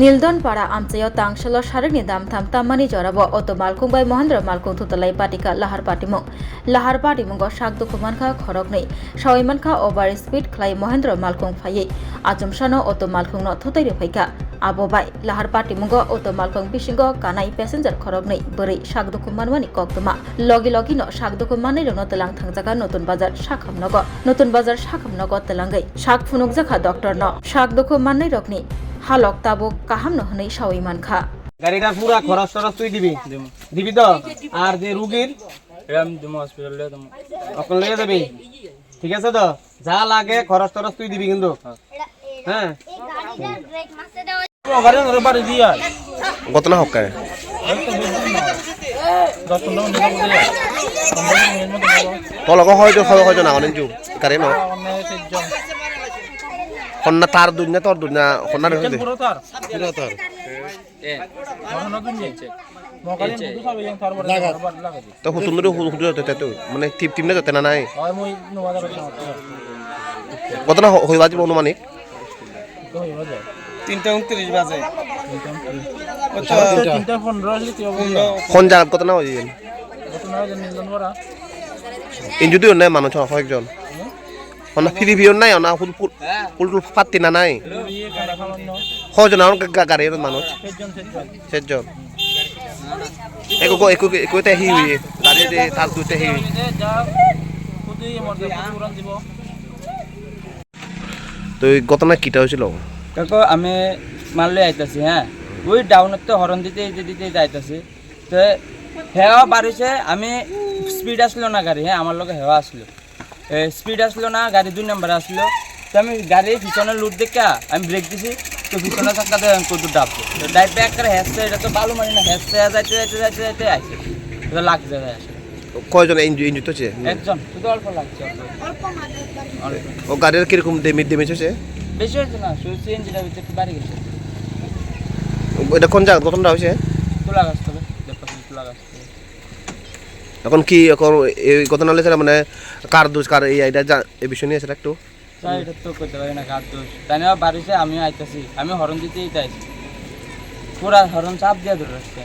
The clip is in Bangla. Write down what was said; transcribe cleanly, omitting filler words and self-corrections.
নীলদনপাড়া আমচাইয়াव तांगसल सारनि दामथाम तामानि जराबो अतो मालकुं bai महेन्द्र मालकुं थुतलाई पाटिका लाहार पाटिमुंग साक दुखुमानखा खरगनै सावैमानखा ओभार स्पीड खलाई महेन्द्र मालकुं फायै आजमसानो अतो मालकुंनो थुतैरि फैका abo bai lahar patimungo auto malkong bisingo kanai passenger khoroknei bwrei sak dukumanmani koktoma logi no sak dukumanai rokno telang thangjaga notun bazar sakhamnogo telangai sak phunukjaka doctor no sak dukumanai rokni halok tabo kaham no hwnei sawai mankha গাড়িটা পুরা খরচ টরচ তুই দিবি তো আর যে রুগীর এরকম তুমি হসপিটালে তুমি অকল লেগে যাবি ঠিক আছে তো যা লাগে খরচ টরচ তুই দিবি কিন্তু হ্যাঁ গাড়ি ধরে বাড়ি দিয়া কত না হকায় 10-15 মিনিট তলক হয়তো না অনেক যুগ গাড়ি ন হন্না তার দুনিয়া তোর দুনিয়া হন্না রে পুরো তার তো হুতুন্দরে হুতু যেতে তো মানে টিমনে যেতে না নাই কত না হইবা যাব অনুমানিক 3:29 বাজে কোন জায়গা কত না হইবেন ইনজুরি নাই মানুষ কয়েকজন হন্না ফ্রি ভিউ নাই না ফুল ফাত্তি না নাই কয়জন আর গাড়ির মানুষ 6 জন একোতে হি হই গাড়ি দে তার দুতে হি তো এই ঘটনা কিটা হয়েছিল কাকু আমি মাললে আইতাছি হ্যাঁ ওই ডাউনত তো হরন দিতে যাইতাছি তো হেওয়া বাড়িছে আমি স্পিড আসলো না গাড়ি হ্যাঁ আমার লগে হেওয়া আসলো স্পিড আসলো না গাড়ি 2 নম্বরে আসলো তো আমি গাড়ি পিছনে লুট দেখে আমি ব্রেক দিছি তো পিছনে চাকাতে কত ডাবছে তো ডাইভ ব্যাক করে হেসছে এটা তো বালু মারি না হেসছে যাইতে আইছে তো লাগছে আসলে কয়জন ইনজুরি হচ্ছে একজন শুধু অল্প লাগছে ও গাড়ির কিরকম ড্যামেজ হয়েছে বেশি হয়েছে না শুধু সিএনজিটা ভিতরে একটু বাড়ি গেছে এটা কোন জায়গা ঘটনাটা হয়েছে তুলা গাছ তবে তুলা গাছ এখন কি এখন এই ঘটনা হলে মানে কার দোষ কার এই এই বিষয় নিয়ে সেটা একটু এটা তো করতে পারি না কার দোষ তাই না বাড়িতে আমিও আইতাছি আমি হরন দিতেই চাইছি পুরা হরন চাপ দিয়ে ধরে রাখছি